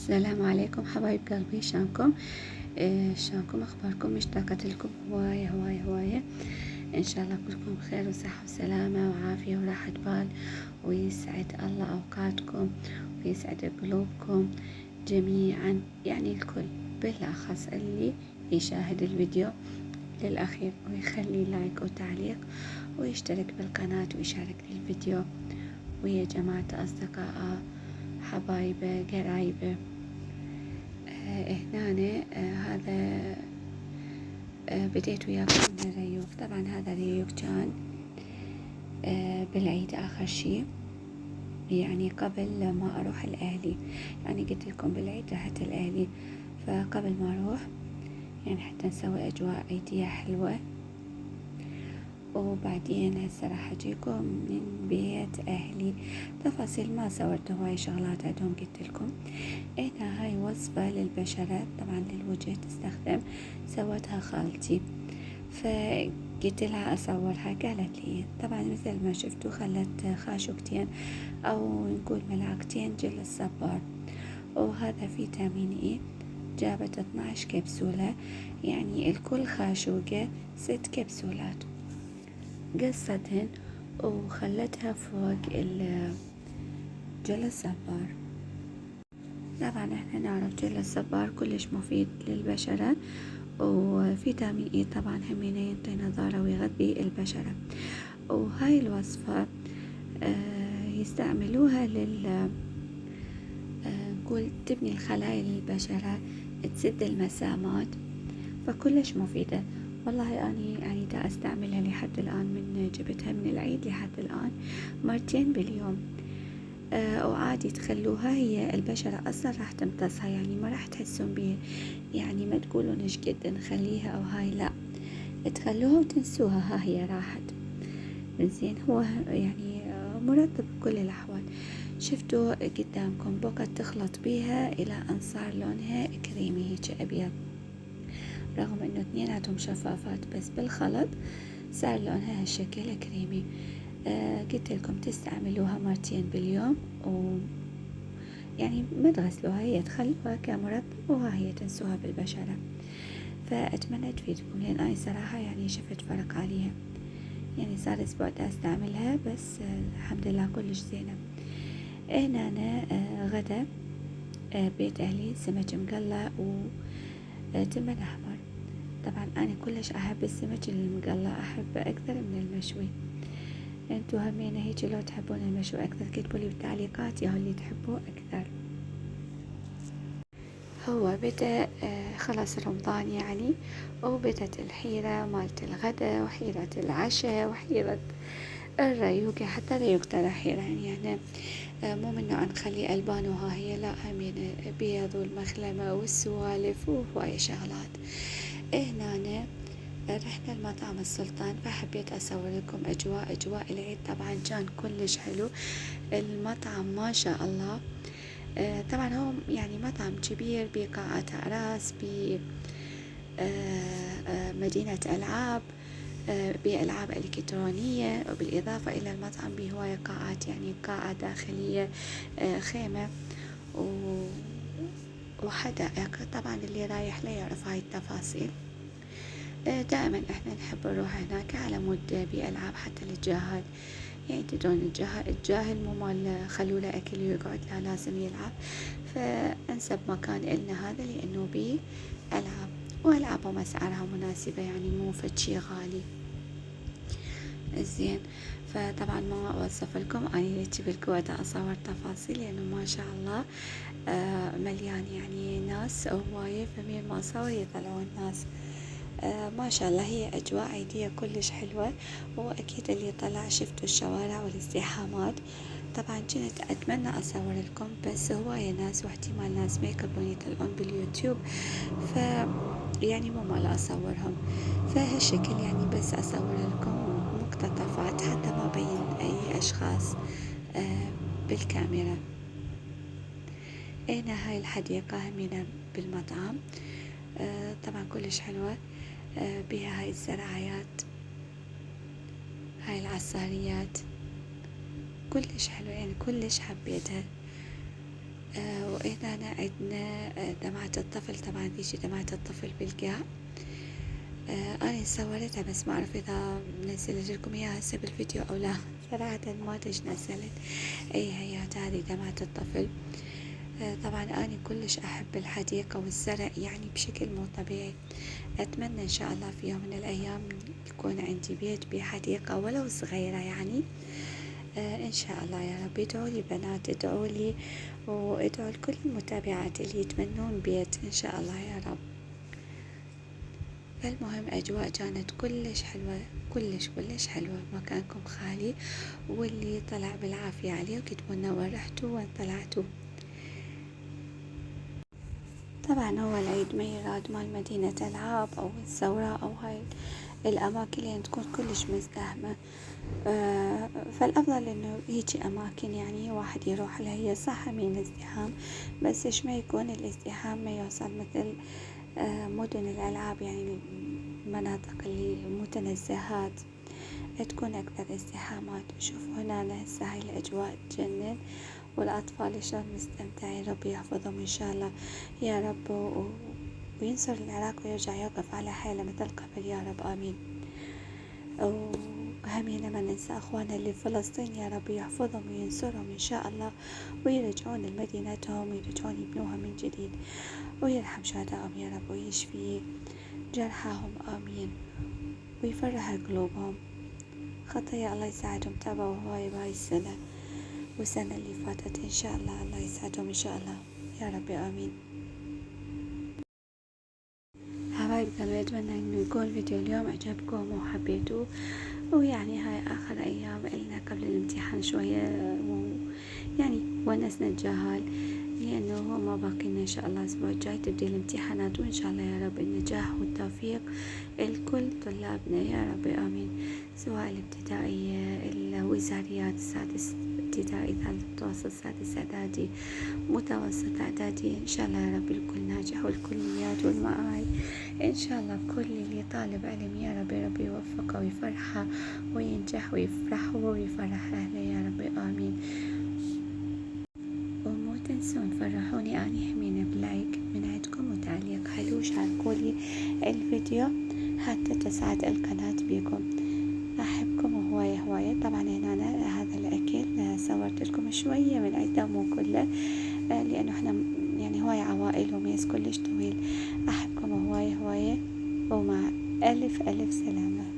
السلام عليكم حبايب قلبي، شلونكم؟ شلونكم اخباركم؟ مشتاقة لكم هواية هواية هواية. ان شاء الله كلكم بخير وصحة وسلامة وعافية وراحة بال، ويسعد الله اوقاتكم ويسعد قلوبكم جميعا، يعني الكل، بالاخص اللي يشاهد الفيديو للاخير ويخلي لايك وتعليق ويشترك بالقناة ويشارك الفيديو ويا جماعة اصدقاء حبايبه قرايبه. هنا هذا بديت وياكم من الريوق. طبعا هذا الريوق كان بالعيد آخر شي، يعني قبل ما أروح الأهلي، يعني قلت لكم بالعيد رحت الأهلي، فقبل ما أروح يعني حتى نسوي أجواء عيدية حلوة. وبعدين هسه راح أجيكم من بيت أهلي، تفاصيل ما سويت هواي شغلات عندهم قلت لكم. هنا هاي وصفة للبشرة، طبعا للوجه تستخدم، سوتها خالتي، فقلت لها أصورها، قالت لي طبعا مثل ما شفتوا خلت خاشوقتين أو نقول ملعقتين جل الصبار، وهذا فيتامين إي، جابت 12 كبسولة، يعني الكل خاشوقة 6 كبسولات، قصتهن وخلتها فوق جل الصبار. طبعا احنا نعرف جل الصبار كلش مفيد للبشرة، وفيتامين اي طبعا همينه ينطي نضارة ويغذي البشرة. وهاي الوصفة يستعملوها نقول تبني الخلايا للبشرة، تسد المسامات، فكلش مفيدة. والله أني يعني دا أستعملها لحد الآن، من جبتها من العيد لحد الآن مرتين باليوم. وعادي تخلوها، هي البشرة أصلا راح تمتصها، يعني ما راح تحسون بيه، يعني ما تقولون ايش قد نخليها أو هاي، لا تخلوها وتنسوها، ها هي راحت. زين، هو يعني مرطب بكل الأحوال. شفتوا قدامكم بقت تخلط بيها إلى أن صار لونها كريمي هيك أبيض، رغم إنه اثنيناتهم شفافات، بس بالخلط صار لونها هالشكل كريمي. قلت لكم تستعملوها مرتين باليوم، و يعني ما تغسلوها، هي تخلوها كمرطب وها هي تنسوها بالبشرة. فأتمنى تفيدكم، لأن أنا صراحة يعني شفت فرق عليها، يعني صار أسبوع دا أستعملها، بس الحمد لله كلش زينة. هنا أنا غدا بيت أهلي سمك مقلى وتمن أحمر. طبعا أنا كلش أحب السمك المقلى، أحبه أكثر من المشوي. انتو همين هيك لو تحبون المشوي أكثر كتبوا لي بالتعليقات يا اللي تحبوه أكثر. هو بدأ خلص رمضان يعني، وبدت الحيرة مالت الغداء وحيرة العشاء وحيرة الريوق، حتى الريوق ترى حيرة، يعني مو منه نخلي ألبان وها هي، لا همين بيض والمخلمة والسوالف وهواية شغلات. هنا رحنا المطعم السلطان، فحبيت أصور لكم أجواء العيد. طبعا كان كلش حلو المطعم ما شاء الله. طبعا هو يعني مطعم كبير بقاعة أعراس، بمدينة ألعاب، بألعاب إلكترونية، وبالإضافة إلى المطعم بهواية قاعات، يعني قاعة داخلية خيمة وحدائق. طبعا اللي رايح لا يعرف هاي التفاصيل. دائما احنا نحب نروح هناك على مود بألعاب حتى للجاهل، يعني تدرون الجاهل مو مال خلوا له أكل ويقعد، لا لازم يلعب. فأنسب مكان إلنا هذا، لأنه بيه ألعاب، وألعابهم أسعارها مناسبة، يعني مو فد شي غالي. زين، فطبعا ما أوصف لكم، أنا جيت بالكويت أصور تفاصيل، لأنه ما شاء الله مليان يعني ناس هواية، فمين ما أصور يطلعون ناس. ما شاء الله هي أجواء عيدية كلش حلوة. وأكيد اللي طلع شفتوا الشوارع والازدحامات. طبعا كنت أتمنى أصور لكم، بس هواية ناس، واحتمال ناس ما يقدرون يطلعون باليوتيوب، ف يعني مو مال أصورهم، فهالشكل يعني بس أصور لكم مقتطفات حتى ما بين أي أشخاص بالكاميرا. هنا هاي الحديقة همينة بالمطعم، طبعا كلش حلوة، بها هاي الزراعيات، هاي العصاريات، كلش حلوة، يعني كلش حبيتها. وهنا عندنا دمعة الطفل. طبعا تيجي دمعة الطفل بالقاع. أنا صورتها بس ما أعرف إذا نزلت لكم إياها هسه بالفيديو أو لا، صراحة ما أدري إيش نزلت. هيات هذه دمعة الطفل. طبعا أنا كلش أحب الحديقة والزرع يعني بشكل مو طبيعي. أتمنى إن شاء الله في يوم من الأيام يكون عندي بيت بحديقة ولو صغيرة يعني. إن شاء الله يا رب. ادعوا لي بنات، ادعوا لي وادعوا لكل المتابعات اللي يتمنون بيت إن شاء الله يا رب. فالمهم أجواء كانت كلش حلوة، كلش حلوة. مكانكم خالي، واللي طلع بالعافية عليه وكتبوا لنا وين رحتوا وين طلعتوا. طبعا هو العيد ما يراد مال مدينة ألعاب أو الثورة أو هاي الأماكن اللي تكون كلش مزدحمة. فالأفضل إنه هيجي أماكن يعني واحد يروح لها، هي صح من ازدحام بس إيش ما يكون الازدحام ما يوصل مثل مدن الألعاب، يعني المناطق اللي متنزهات تكون أكثر ازدحامات. شوفوا هنا هسه هاي الأجواء تجنن، والأطفال شلون مستمتعين. ربي يحفظهم إن شاء الله يا رب، وينصر العراق ويرجع يوقف على حاله مثل قبل يا رب آمين. وهمينا ما ننسى أخوانا اللي في فلسطين، يا رب يحفظهم وينصرهم إن شاء الله، ويرجعون لمدينتهم ويرجعون يبنوها من جديد، ويرحم شهدائهم يا رب، ويشفي جرحاهم آمين، ويفرح قلوبهم. خطايا الله يساعدهم، تابعوا هواي بهاي السنة والسنة اللي فاتت إن شاء الله. الله يساعدهم إن شاء الله يا رب آمين. حبايب قلبي، أتمنى إنه يكون فيديو اليوم عجبكم وحبيتوه. ويعني هاي آخر أيام إلنا قبل الامتحان شوية، يعني ونسنا نتجاهل لأنه ما باقي لنا إن شاء الله الأسبوع الجاي تبدي الامتحانات، وإن شاء الله يا رب النجاح والتوفيق لكل طلابنا يا رب آمين، سواء الابتدائية الوزاريات السادس ابتدائي ثالث متوسط سادس إعدادي متوسط إعدادي. إن شاء الله يا رب الكل ناجح والكل نيات والمعاي إن شاء الله. كل اللي طالب علم يا رب يوفقه ويفرحه وينجح ويفرح ويفرح أهله يا رب آمين. ومو تنسون فرحوني أنا يحمينا بلايك من عندكم وتعليق حلو، شاركولي الفيديو حتى تسعد القناة بكم. أحبكم هواية. طبعا هنا أنا هذا الأكل صورت لكم شوية من عنده مو كله، لأنه احنا يعني هواية عوائل وميز كلش طويل. أحبكم هواية ومع ألف سلامة.